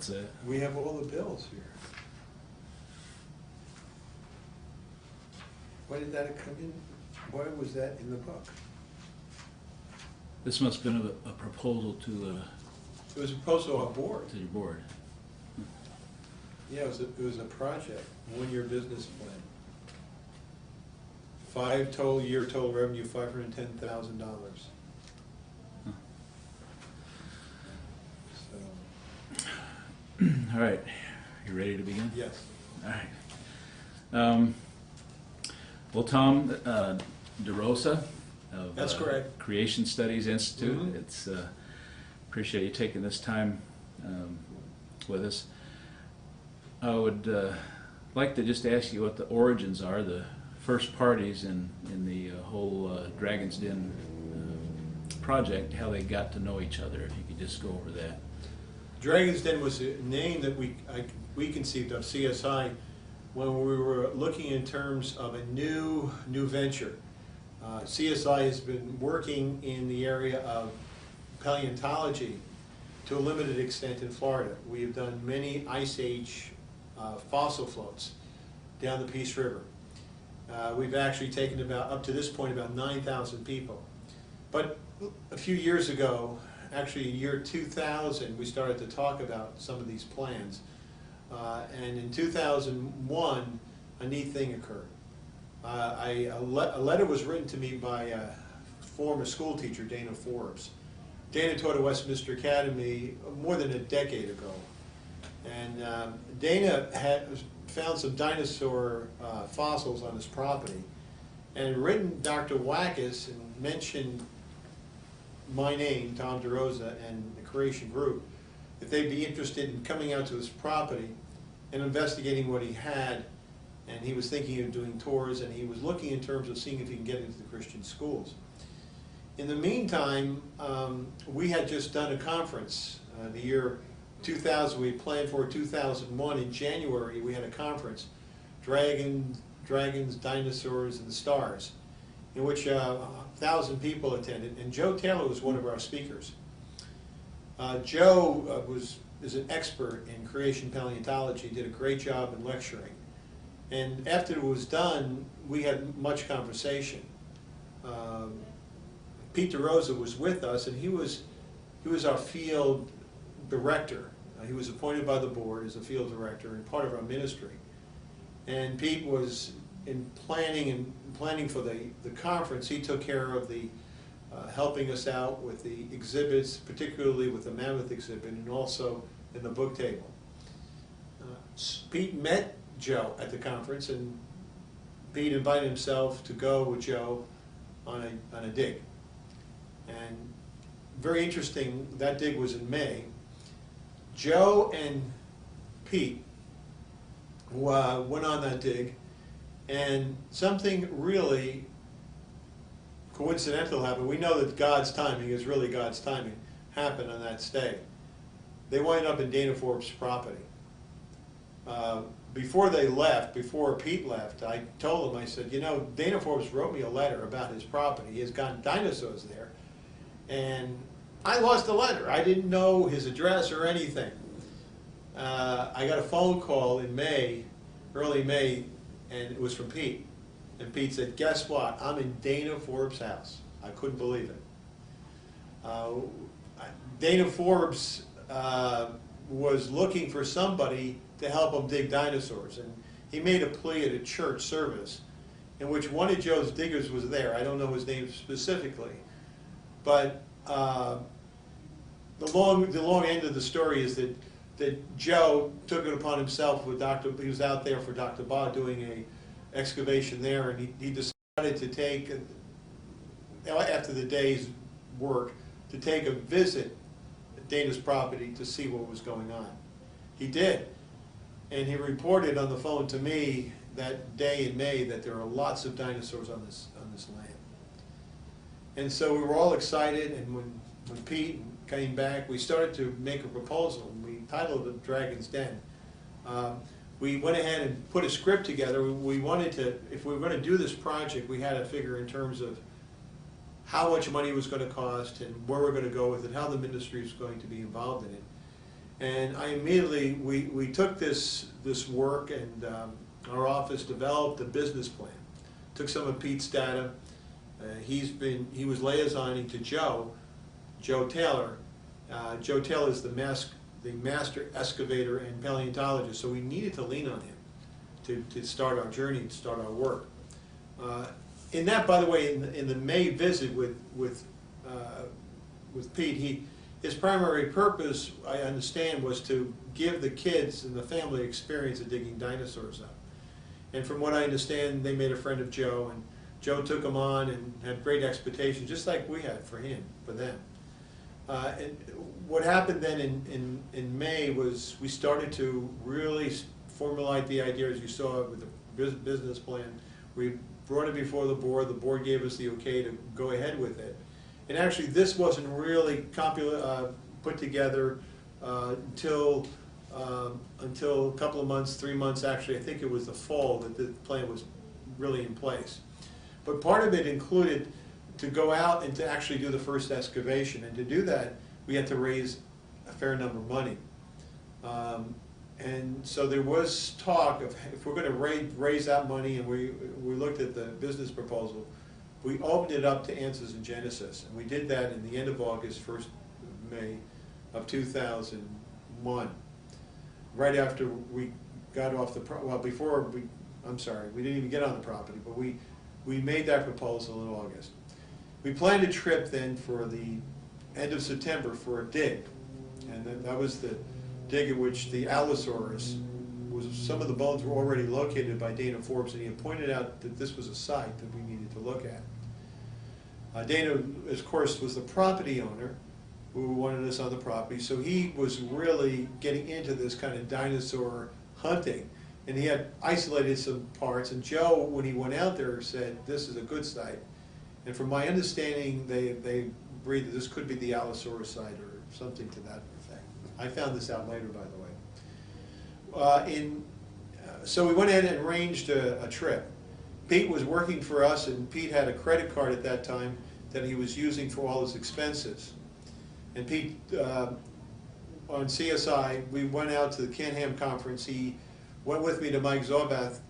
What's that? We have all the bills here. Why did that come in? Why was that in the book? This must have been a proposal to It was a proposal on board. your board. Yeah, it was a project, 1-year business plan. 5 total year total revenue, $510,000. Huh. So, All right, you ready to begin? yes. All right. Well, Tom DeRosa of That's correct. Creation Studies Institute. Mhm. It's appreciate you taking this time with us. I would like to just ask you what the origins are, the first parties in the whole Dragon's Den project, how they got to know each other. If you could just go over that. Dragon's Den was a name that we conceived of, CSI, when we were looking in terms of a new venture. CSI has been working in the area of paleontology to a limited extent in Florida. We have done many Ice Age fossil floats down the Peace River. We've actually taken up to this point about 9,000 people. But a few years ago, actually year 2000, we started to talk about some of these plans. And in 2001, a neat thing occurred. A letter was written to me by a former school teacher, Dana Forbes. Dana taught at Westminster Academy more than a decade ago. And Dana had found some dinosaur fossils on his property and written Dr. Wackus and mentioned my name, Tom DeRosa, and the Creation Group, if they'd be interested in coming out to his property and investigating what he had. And he was thinking of doing tours, and he was looking in terms of seeing if he can get into the Christian schools. In the meantime, we had just done a conference. The year 2000, we planned for 2001. In January, we had a conference, Dragons, Dinosaurs, and the Stars, in which 1,000 people attended, and Joe Taylor was one of our speakers. Joe is an expert in creation paleontology, did a great job in lecturing. And after it was done, we had much conversation. Pete DeRosa was with us, and he was our field director. He was appointed by the board as a field director and part of our ministry. And Pete was in planning for the conference. He took care of the helping us out with the exhibits, particularly with the mammoth exhibit, and also in the book table. Pete met Joe at the conference, and Pete invited himself to go with Joe on a dig. And very interesting, that dig was in May. Joe and Pete went on that dig, and something really coincidental happened. We know that God's timing is really God's timing. Happened on that stay. They wind up in Dana Forbes' property. Before they left, before Pete left, I told him, I said, you know, Dana Forbes wrote me a letter about his property. He has got dinosaurs there. And I lost the letter. I didn't know his address or anything. I got a phone call in May, early May, and it was from Pete. And Pete said, guess what? I'm in Dana Forbes' house. I couldn't believe it. Dana Forbes was looking for somebody to help him dig dinosaurs. And he made a plea at a church service in which one of Joe's diggers was there. I don't know his name specifically. But the long end of the story is that Joe took it upon himself with he was out there for Dr. Ba doing a excavation there, and he decided to take, after the day's work, to take a visit at Dana's property to see what was going on. He did, and he reported on the phone to me that day in May that there are lots of dinosaurs on this land. And so we were all excited, and when Pete came back, we started to make a proposal, and we titled it Dragon's Den. We went ahead and put a script together. We wanted to, if we were going to do this project, we had to figure in terms of how much money it was going to cost and where we're going to go with it, how the ministry was going to be involved in it. And I immediately, we took this work, and our office developed a business plan. Took some of Pete's data. He was liaisoning to Joe Taylor. Joe Taylor is the master excavator and paleontologist, so we needed to lean on him to start our journey, to start our work. In that, by the way, in the May visit with Pete, his primary purpose, I understand, was to give the kids and the family experience of digging dinosaurs up. And from what I understand, they made a friend of Joe, and Joe took him on and had great expectations, just like we had for them. And what happened then in May was we started to really formulate the idea, as you saw with the business plan. We brought it before the board gave us the okay to go ahead with it. And actually this wasn't really put together until a couple of months, 3 months actually. I think it was the fall that the plan was really in place. But part of it included to go out and to actually do the first excavation. And to do that, we had to raise a fair number of money. And so there was talk of, if we're going to raise that money, and we looked at the business proposal, we opened it up to Answers in Genesis. And we did that in the end of August, 1st of May of 2001. Right after we got off the, we didn't even get on the property, but we made that proposal in August. We planned a trip then for the end of September for a dig, and that was the dig at which the Allosaurus was. Some of the bones were already located by Dana Forbes, and he had pointed out that this was a site that we needed to look at. Dana, of course, was the property owner who wanted us on the property, so he was really getting into this kind of dinosaur hunting, and he had isolated some parts, and Joe, when he went out there, said, this is a good site. And from my understanding, they agreed that this could be the Allosaurus site or something to that effect. I found this out later, by the way. So we went ahead and arranged a trip. Pete was working for us, and Pete had a credit card at that time that he was using for all his expenses. And Pete, on CSI, we went out to the Canham conference. He went with me to Mike Zorbath's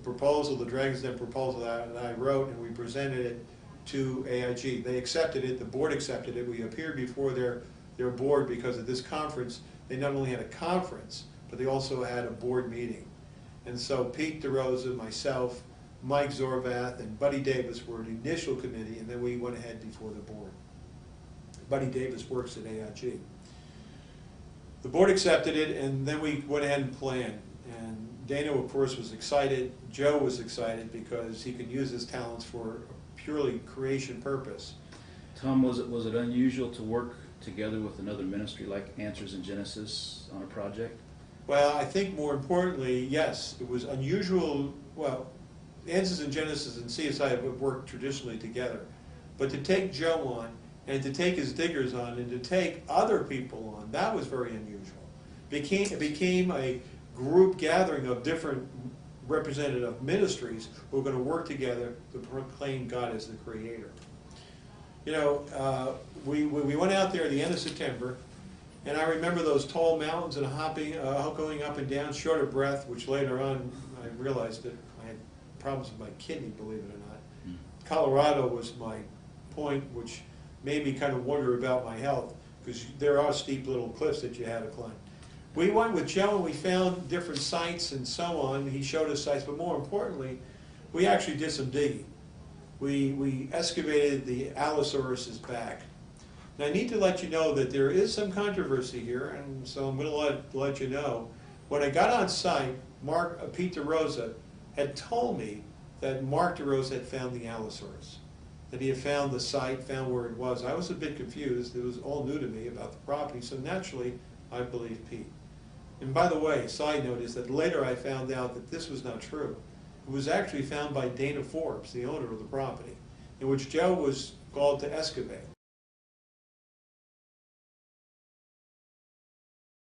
proposal, the Dragon's Den proposal that I wrote, and we presented it to AIG. They accepted it, the board accepted it. We appeared before their board because at this conference, they not only had a conference, but they also had a board meeting. And so Pete DeRosa, myself, Mike Zorbath, and Buddy Davis were the initial committee, and then we went ahead before the board. Buddy Davis works at AIG. The board accepted it, and then we went ahead and planned. And Dana, of course, was excited. Joe was excited because he could use his talents for a purely creation purpose. Tom, was it unusual to work together with another ministry like Answers in Genesis on a project? Well, I think more importantly, yes, it was unusual. Well, Answers in Genesis and CSI have worked traditionally together. But to take Joe on, and to take his diggers on, and to take other people on, that was very unusual. It became a group gathering of different representative ministries who were going to work together to proclaim God as the creator. You know, we went out there at the end of September, and I remember those tall mountains and going up and down, short of breath, which later on I realized that I had problems with my kidney, believe it or not. Colorado was my point, which made me kind of wonder about my health, because there are steep little cliffs that you had to climb. We went with Joe and we found different sites and so on. He showed us sites, but more importantly, we actually did some digging. We excavated the Allosaurus's back. Now I need to let you know that there is some controversy here, and so I'm going to let you know. When I got on site, Pete DeRosa had told me that Mark DeRosa had found the Allosaurus, that he had found the site, found where it was. I was a bit confused. It was all new to me about the property, so naturally I believed Pete. And by the way, side note is that later I found out that this was not true. It was actually found by Dana Forbes, the owner of the property, in which Joe was called to excavate.